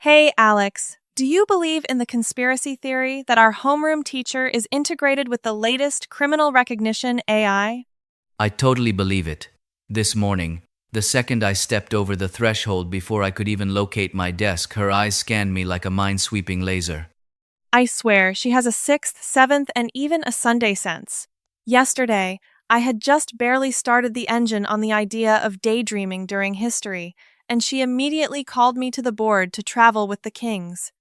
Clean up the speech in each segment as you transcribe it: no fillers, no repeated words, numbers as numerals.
Hey, Alex, do you believe in the conspiracy theory that our homeroom teacher is integrated with the latest criminal recognition AI? I totally believe it. This morning, the second I stepped over the threshold before I could even locate my desk, her eyes scanned me like a mind-sweeping laser. I swear, she has a sixth, seventh, and even a Sunday sense. Yesterday, I had just barely started the engine on the idea of daydreaming during history, and she immediately called me to the board to travel with the kings.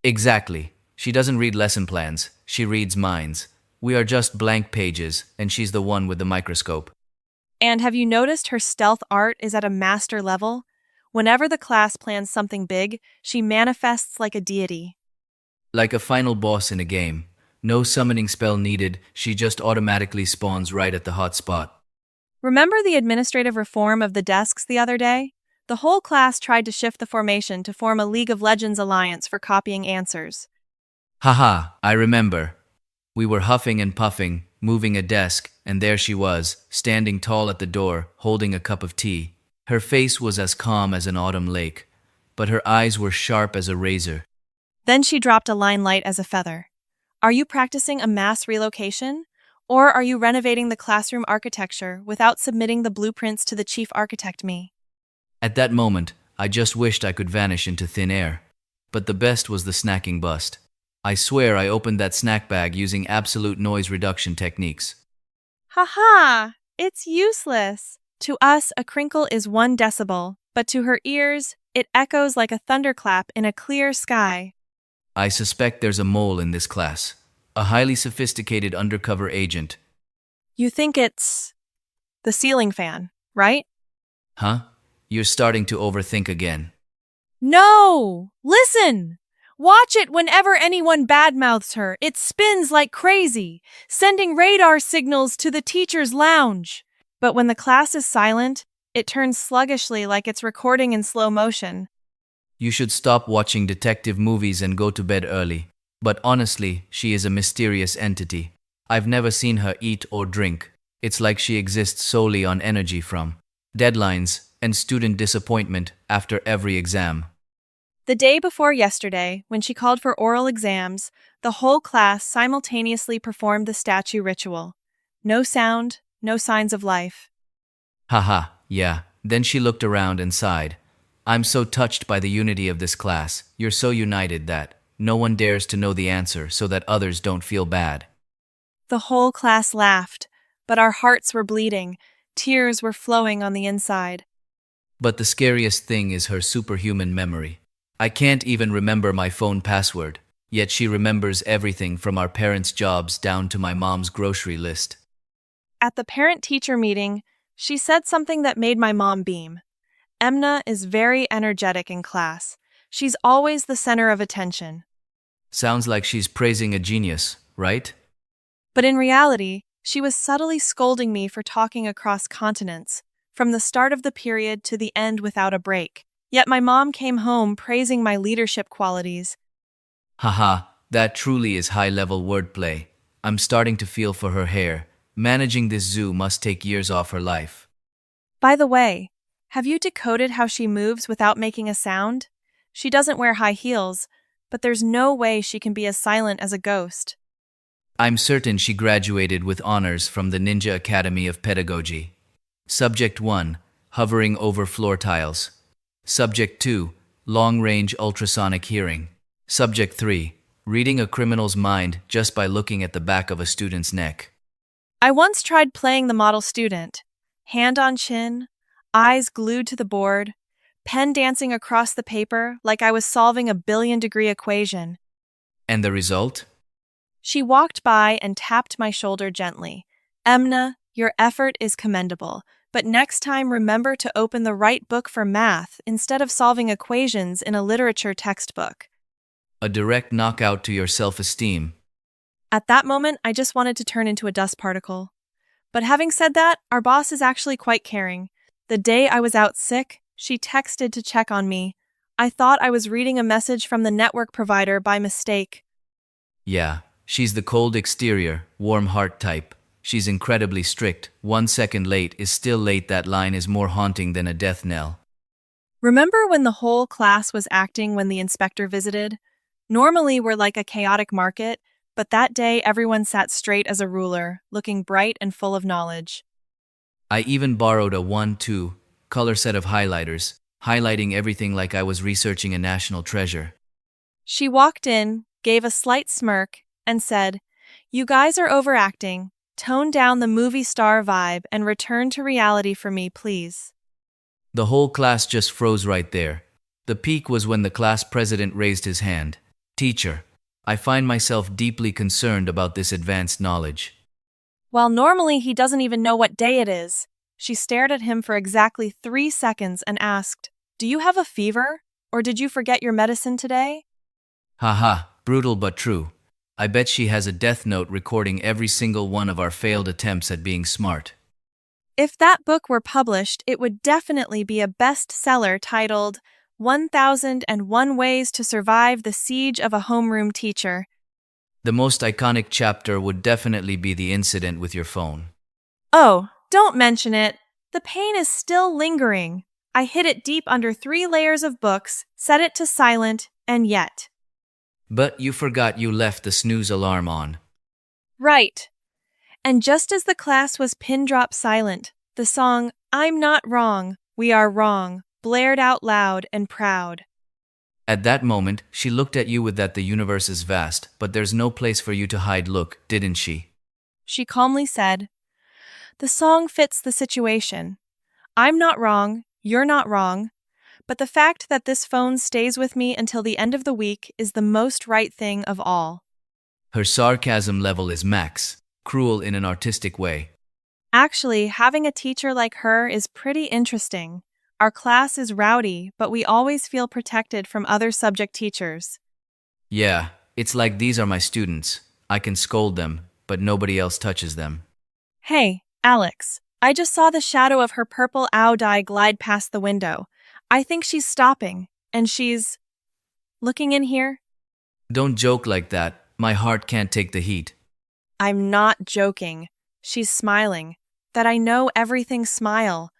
Exactly. She doesn't read lesson plans, she reads minds. We are just blank pages, and she's the one with the microscope. And have you noticed her stealth art is at a master level? Whenever the class plans something big, she manifests like a deity. Like a final boss in a game. No summoning spell needed, she just automatically spawns right at the hot spot. Remember the administrative reform of the desks the other day? The whole class tried to shift the formation to form a League of Legends alliance for copying answers. Haha, I remember. We were huffing and puffing, moving a desk, and there she was, standing tall at the door, holding a cup of tea. Her face was as calm as an autumn lake, but her eyes were sharp as a razor. Then she dropped a line light as a feather. Are you practicing a mass relocation? Or are you renovating the classroom architecture without submitting the blueprints to the chief architect me? At that moment, I just wished I could vanish into thin air. But the best was the snacking bust. I swear I opened that snack bag using absolute noise reduction techniques. Haha, it's useless. To us, a crinkle is 1 decibel, but to her ears, it echoes like a thunderclap in a clear sky. I suspect there's a mole in this class. A highly sophisticated undercover agent. You think it's the ceiling fan, right? Huh? You're starting to overthink again. No! Listen! Watch it whenever anyone badmouths her. It spins like crazy, sending radar signals to the teacher's lounge. But when the class is silent, it turns sluggishly like it's recording in slow motion. You should stop watching detective movies and go to bed early. But honestly, she is a mysterious entity. I've never seen her eat or drink. It's like she exists solely on energy from deadlines and student disappointment after every exam. The day before yesterday, when she called for oral exams, the whole class simultaneously performed the statue ritual. No sound, no signs of life. Haha, yeah. Then she looked around and sighed. I'm so touched by the unity of this class. You're so united that no one dares to know the answer so that others don't feel bad. The whole class laughed, but our hearts were bleeding. Tears were flowing on the inside. But the scariest thing is her superhuman memory. I can't even remember my phone password, yet she remembers everything from our parents' jobs down to my mom's grocery list. At the parent-teacher meeting, she said something that made my mom beam. Emna is very energetic in class. She's always the center of attention. Sounds like she's praising a genius, right? But in reality, she was subtly scolding me for talking across continents, from the start of the period to the end without a break. Yet my mom came home praising my leadership qualities. Haha, that truly is high-level wordplay. I'm starting to feel for her hair. Managing this zoo must take years off her life. By the way, have you decoded how she moves without making a sound? She doesn't wear high heels, but there's no way she can be as silent as a ghost. I'm certain she graduated with honors from the Ninja Academy of Pedagogy. Subject 1, hovering over floor tiles. Subject 2, long-range ultrasonic hearing. Subject 3, reading a criminal's mind just by looking at the back of a student's neck. I once tried playing the model student. Hand on chin, eyes glued to the board, pen dancing across the paper like I was solving a billion-degree equation. And the result? She walked by and tapped my shoulder gently. Emna, your effort is commendable, but next time remember to open the right book for math instead of solving equations in a literature textbook. A direct knockout to your self-esteem. At that moment, I just wanted to turn into a dust particle. But having said that, our boss is actually quite caring. The day I was out sick, she texted to check on me. I thought I was reading a message from the network provider by mistake. Yeah, she's the cold exterior, warm heart type. She's incredibly strict. 1 second late is still late. That line is more haunting than a death knell. Remember when the whole class was acting when the inspector visited? Normally, we're like a chaotic market, but that day everyone sat straight as a ruler, looking bright and full of knowledge. I even borrowed a 1-2 color set of highlighters, highlighting everything like I was researching a national treasure. She walked in, gave a slight smirk, and said, "You guys are overacting. Tone down the movie star vibe and return to reality for me, please." The whole class just froze right there. The peak was when the class president raised his hand. "Teacher, I find myself deeply concerned about this advanced knowledge." While normally he doesn't even know what day it is, she stared at him for exactly 3 seconds and asked, "Do you have a fever? Or did you forget your medicine today?" Haha, brutal but true. I bet she has a death note recording every single one of our failed attempts at being smart. If that book were published, it would definitely be a bestseller titled 1001 Ways to Survive the Siege of a Homeroom Teacher. The most iconic chapter would definitely be the incident with your phone. Oh, don't mention it. The pain is still lingering. I hid it deep under 3 layers of books, set it to silent, and yet. But you forgot you left the snooze alarm on. Right. And just as the class was pin drop silent, the song "I'm Not Wrong, We Are Wrong" blared out loud and proud. At that moment, she looked at you with that the universe is vast, but there's no place for you to hide look, didn't she? She calmly said, "The song fits the situation. I'm not wrong, you're not wrong, but the fact that this phone stays with me until the end of the week is the most right thing of all." Her sarcasm level is max, cruel in an artistic way. Actually, having a teacher like her is pretty interesting. Our class is rowdy, but we always feel protected from other subject teachers. Yeah, it's like these are my students. I can scold them, but nobody else touches them. Hey, Alex, I just saw the shadow of her purple Audi glide past the window. I think she's stopping, and she's looking in here. Don't joke like that. My heart can't take the heat. I'm not joking. She's smiling. That I know everything smile.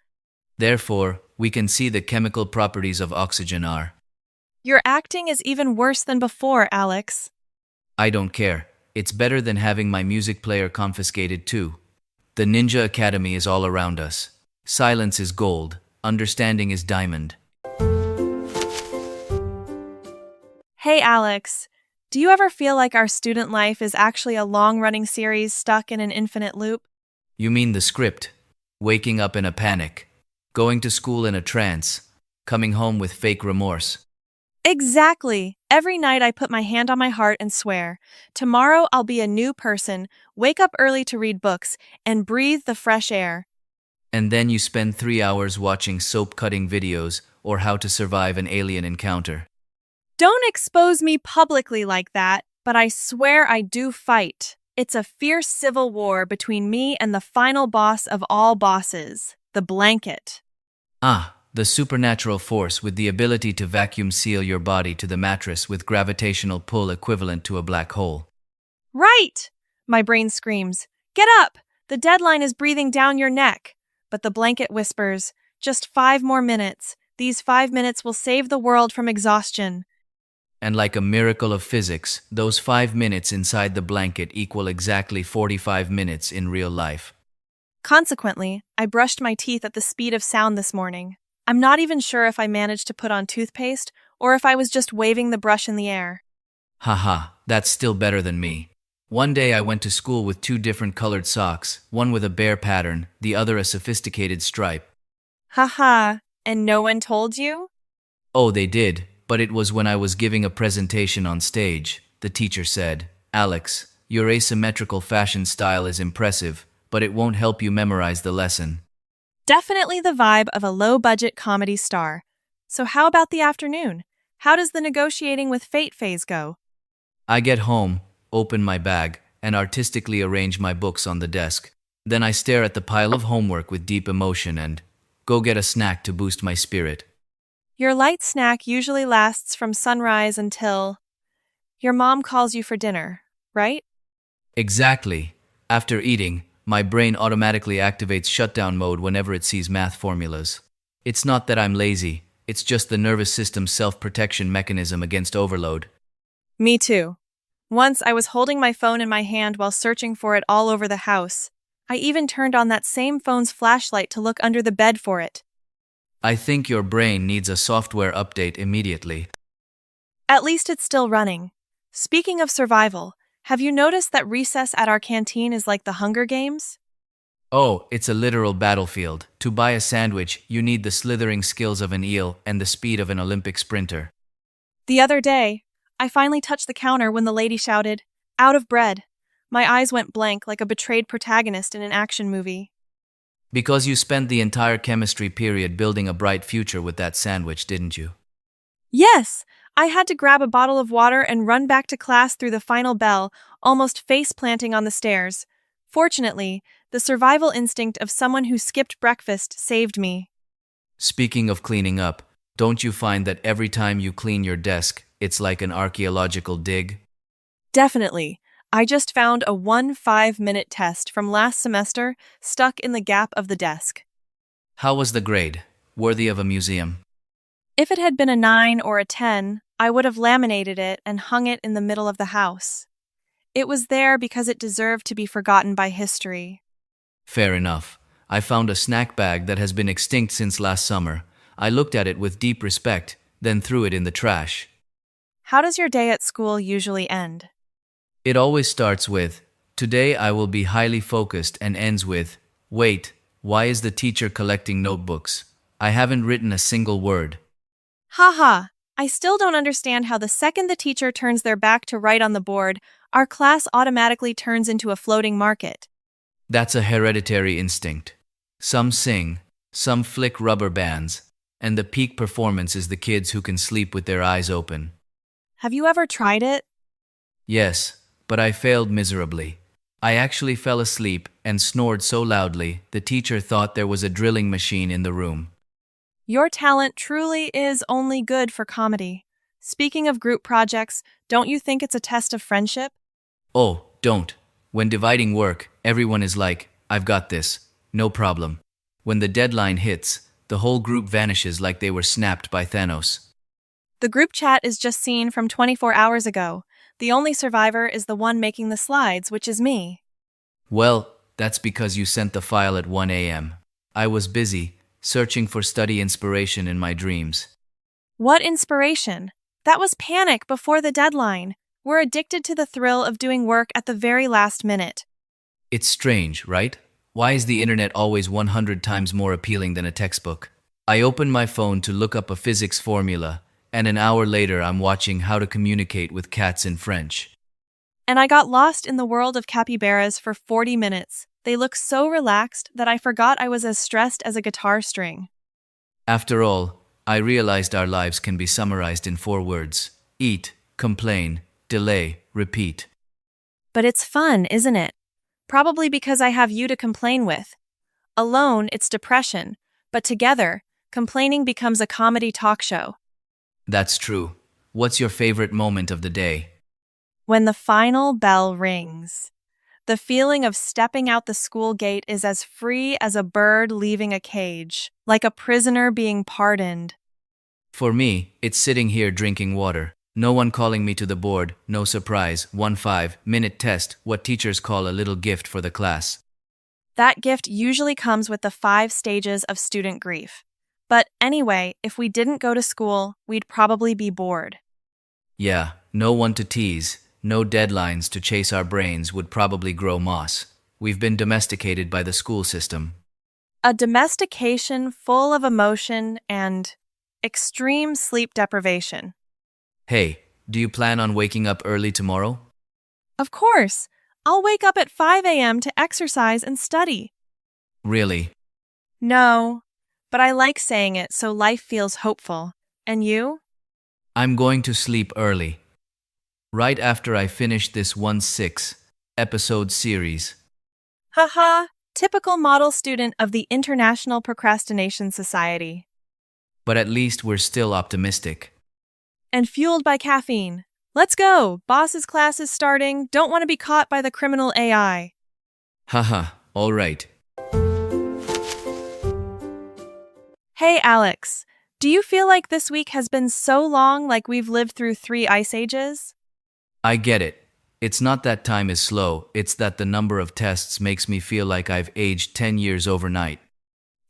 Therefore, we can see the chemical properties of oxygen are. Your acting is even worse than before, Alex. I don't care. It's better than having my music player confiscated too. The Ninja Academy is all around us. Silence is gold. Understanding is diamond. Hey, Alex. Do you ever feel like our student life is actually a long-running series stuck in an infinite loop? You mean the script? Waking up in a panic. Going to school in a trance. Coming home with fake remorse. Exactly. Every night I put my hand on my heart and swear, tomorrow I'll be a new person, wake up early to read books, and breathe the fresh air. And then you spend 3 hours watching soap-cutting videos or how to survive an alien encounter. Don't expose me publicly like that, but I swear I do fight. It's a fierce civil war between me and the final boss of all bosses, the blanket. Ah, the supernatural force with the ability to vacuum seal your body to the mattress with gravitational pull equivalent to a black hole. Right! My brain screams, "Get up! The deadline is breathing down your neck." But the blanket whispers, "Just 5 more minutes. These 5 minutes will save the world from exhaustion." And like a miracle of physics, those 5 minutes inside the blanket equal exactly 45 minutes in real life. Consequently, I brushed my teeth at the speed of sound this morning. I'm not even sure if I managed to put on toothpaste or if I was just waving the brush in the air. Haha, that's still better than me. One day I went to school with 2 different colored socks, one with a bear pattern, the other a sophisticated stripe. Haha, and no one told you? Oh, they did, but it was when I was giving a presentation on stage. The teacher said, "Alex, your asymmetrical fashion style is impressive, but it won't help you memorize the lesson." Definitely the vibe of a low-budget comedy star. So how about the afternoon? How does the negotiating with fate phase go? I get home, open my bag, and artistically arrange my books on the desk. Then I stare at the pile of homework with deep emotion and go get a snack to boost my spirit. Your light snack usually lasts from sunrise until your mom calls you for dinner, right? Exactly. After eating, my brain automatically activates shutdown mode whenever it sees math formulas. It's not that I'm lazy, It's just the nervous system's self-protection mechanism against overload. Me too. Once I was holding my phone in my hand while searching for it all over the house. I even turned on that same phone's flashlight to look under the bed for it. I think your brain needs a software update immediately. At least it's still running. Speaking of survival, have you noticed that recess at our canteen is like the Hunger Games? Oh, it's a literal battlefield. To buy a sandwich, you need the slithering skills of an eel and the speed of an Olympic sprinter. The other day, I finally touched the counter when the lady shouted, "Out of bread." My eyes went blank like a betrayed protagonist in an action movie. Because you spent the entire chemistry period building a bright future with that sandwich, didn't you? Yes, I had to grab a bottle of water and run back to class through the final bell, almost face-planting on the stairs. Fortunately, the survival instinct of someone who skipped breakfast saved me. Speaking of cleaning up, don't you find that every time you clean your desk, it's like an archaeological dig? Definitely. I just found a 5-minute test from last semester stuck in the gap of the desk. How was the grade? Worthy of a museum? If it had been a 9 or a 10, I would have laminated it and hung it in the middle of the house. It was there because it deserved to be forgotten by history. Fair enough. I found a snack bag that has been extinct since last summer. I looked at it with deep respect, then threw it in the trash. How does your day at school usually end? It always starts with, "Today I will be highly focused," and ends with, "Wait, why is the teacher collecting notebooks? I haven't written a single word." Haha, I still don't understand how the second the teacher turns their back to write on the board, our class automatically turns into a floating market. That's a hereditary instinct. Some sing, some flick rubber bands, and the peak performance is the kids who can sleep with their eyes open. Have you ever tried it? Yes, but I failed miserably. I actually fell asleep and snored so loudly the teacher thought there was a drilling machine in the room. Your talent truly is only good for comedy. Speaking of group projects, don't you think it's a test of friendship? Oh, don't. When dividing work, everyone is like, "I've got this. No problem." When the deadline hits, the whole group vanishes like they were snapped by Thanos. The group chat is just seen from 24 hours ago. The only survivor is the one making the slides, which is me. Well, that's because you sent the file at 1 a.m. I was busy, searching for study inspiration in my dreams. What inspiration? That was panic before the deadline. We're addicted to the thrill of doing work at the very last minute. It's strange, right? Why is the internet always 100 times more appealing than a textbook? I open my phone to look up a physics formula, and an hour later I'm watching how to communicate with cats in French. And I got lost in the world of capybaras for 40 minutes. They look so relaxed that I forgot I was as stressed as a guitar string. After all, I realized our lives can be summarized in 4 words: eat, complain, delay, repeat. But it's fun, isn't it? Probably because I have you to complain with. Alone, it's depression, but together, complaining becomes a comedy talk show. That's true. What's your favorite moment of the day? When the final bell rings, the feeling of stepping out the school gate is as free as a bird leaving a cage, like a prisoner being pardoned. For me, it's sitting here drinking water. No one calling me to the board, no surprise, 1 5-minute test, what teachers call a little gift for the class. That gift usually comes with the 5 stages of student grief. But anyway, if we didn't go to school, we'd probably be bored. Yeah, no one to tease, no deadlines to chase our brains would probably grow moss. We've been domesticated by the school system. A domestication full of emotion and extreme sleep deprivation. Hey, do you plan on waking up early tomorrow? Of course, I'll wake up at 5 a.m. to exercise and study. Really? No, but I like saying it so life feels hopeful. And you? I'm going to sleep early. Right after I finish this 1-6-episode series. Haha, typical model student of the International Procrastination Society. But at least we're still optimistic. And fueled by caffeine. Let's go! Boss's class is starting. Don't want to be caught by the criminal AI. Haha, all right. Hey, Alex. Do you feel like this week has been so long, like we've lived through 3 ice ages? I get it. It's not that time is slow, it's that the number of tests makes me feel like I've aged 10 years overnight.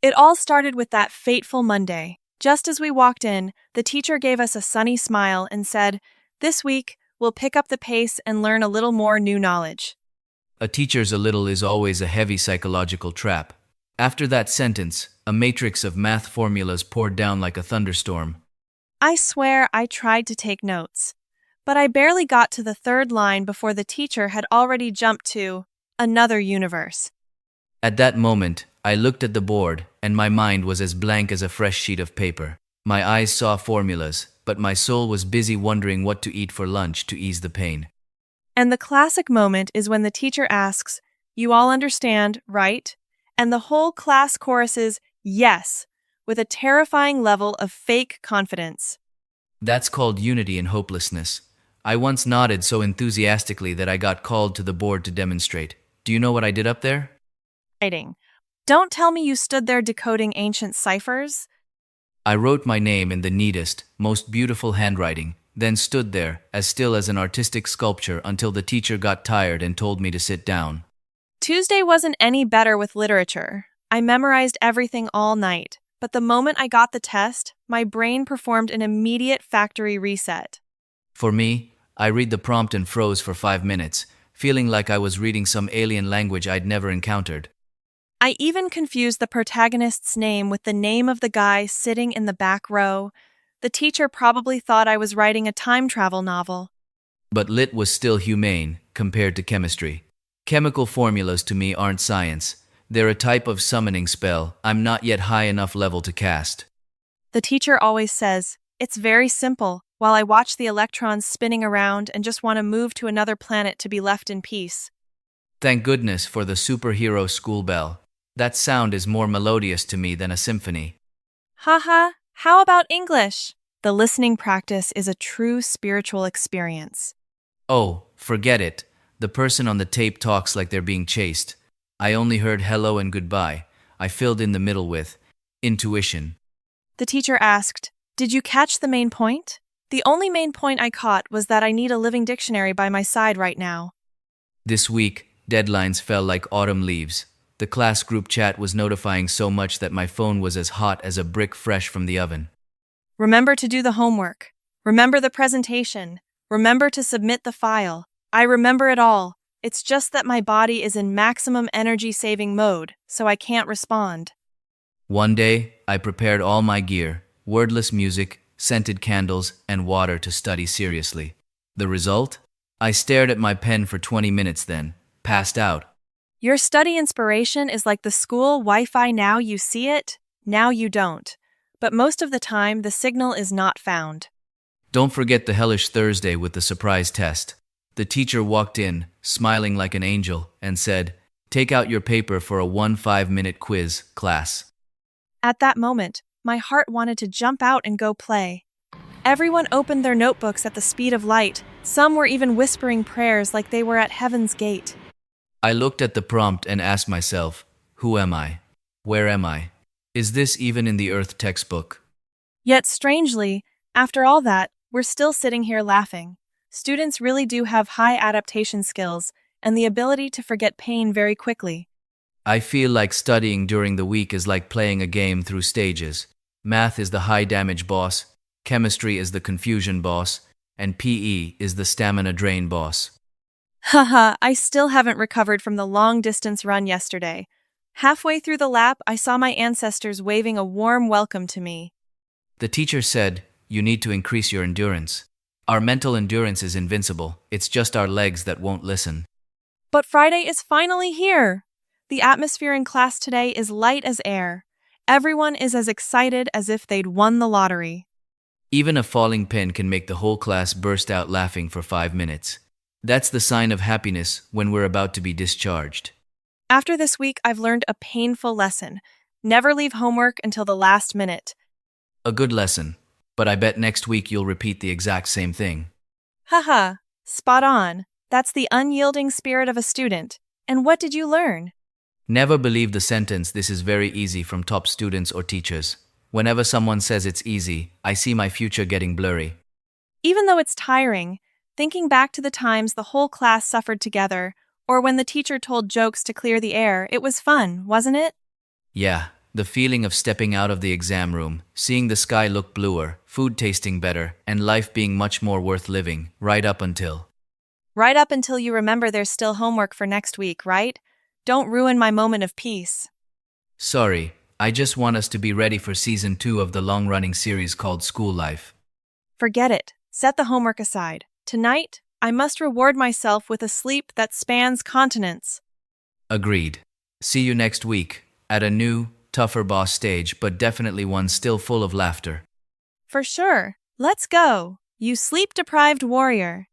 It all started with that fateful Monday. Just as we walked in, the teacher gave us a sunny smile and said, "This week, we'll pick up the pace and learn a little more new knowledge." A teacher's a little is always a heavy psychological trap. After that sentence, a matrix of math formulas poured down like a thunderstorm. I swear I tried to take notes, but I barely got to the third line before the teacher had already jumped to another universe. At that moment, I looked at the board, and my mind was as blank as a fresh sheet of paper. My eyes saw formulas, but my soul was busy wondering what to eat for lunch to ease the pain. And the classic moment is when the teacher asks, "You all understand, right?" And the whole class choruses, "Yes," with a terrifying level of fake confidence. That's called unity in hopelessness. I once nodded so enthusiastically that I got called to the board to demonstrate. Do you know what I did up there? Writing. Don't tell me you stood there decoding ancient ciphers. I wrote my name in the neatest, most beautiful handwriting, then stood there, as still as an artistic sculpture until the teacher got tired and told me to sit down. Tuesday wasn't any better with literature. I memorized everything all night, but the moment I got the test, my brain performed an immediate factory reset. For me, I read the prompt and froze for 5 minutes, feeling like I was reading some alien language I'd never encountered. I even confused the protagonist's name with the name of the guy sitting in the back row. The teacher probably thought I was writing a time travel novel. But lit was still humane compared to chemistry. Chemical formulas to me aren't science. They're a type of summoning spell I'm not yet high enough level to cast. The teacher always says, "It's very simple," while I watch the electrons spinning around and just want to move to another planet to be left in peace. Thank goodness for the superhero school bell. That sound is more melodious to me than a symphony. Haha, how about English? The listening practice is a true spiritual experience. Oh, forget it. The person on the tape talks like they're being chased. I only heard hello and goodbye. I filled in the middle with intuition. The teacher asked, "Did you catch the main point?" The only main point I caught was that I need a living dictionary by my side right now. This week, deadlines fell like autumn leaves. The class group chat was notifying so much that my phone was as hot as a brick fresh from the oven. Remember to do the homework. Remember the presentation. Remember to submit the file. I remember it all. It's just that my body is in maximum energy-saving mode, so I can't respond. One day, I prepared all my gear, wordless music, scented candles, and water to study seriously. The result? I stared at my pen for 20 minutes then, passed out. Your study inspiration is like the school Wi-Fi. Now you see it, now you don't. But most of the time, the signal is not found. Don't forget the hellish Thursday with the surprise test. The teacher walked in, smiling like an angel, and said, "Take out your paper for a 5-minute quiz, class." At that moment, my heart wanted to jump out and go play. Everyone opened their notebooks at the speed of light. Some were even whispering prayers like they were at heaven's gate. I looked at the prompt and asked myself, who am I? Where am I? Is this even in the Earth textbook? Yet strangely, after all that, we're still sitting here laughing. Students really do have high adaptation skills and the ability to forget pain very quickly. I feel like studying during the week is like playing a game through stages. Math is the high damage boss, chemistry is the confusion boss, and PE is the stamina drain boss. Haha, I still haven't recovered from the long-distance run yesterday. Halfway through the lap, I saw my ancestors waving a warm welcome to me. The teacher said, "You need to increase your endurance. Our mental endurance is invincible. It's just our legs that won't listen." But Friday is finally here. The atmosphere in class today is light as air. Everyone is as excited as if they'd won the lottery. Even a falling pin can make the whole class burst out laughing for 5 minutes. That's the sign of happiness when we're about to be discharged. After this week, I've learned a painful lesson. Never leave homework until the last minute. A good lesson, but I bet next week you'll repeat the exact same thing. Haha, spot on. That's the unyielding spirit of a student. And what did you learn? Never believe the sentence "this is very easy" from top students or teachers. Whenever someone says it's easy, I see my future getting blurry. Even though it's tiring, thinking back to the times the whole class suffered together, or when the teacher told jokes to clear the air, it was fun, wasn't it? Yeah, the feeling of stepping out of the exam room, seeing the sky look bluer, food tasting better, and life being much more worth living, right up until. Right up until you remember there's still homework for next week, right? Don't ruin my moment of peace. Sorry, I just want us to be ready for season 2 of the long-running series called School Life. Forget it. Set the homework aside. Tonight, I must reward myself with a sleep that spans continents. Agreed. See you next week, at a new, tougher boss stage, but definitely one still full of laughter. For sure. Let's go, you sleep-deprived warrior.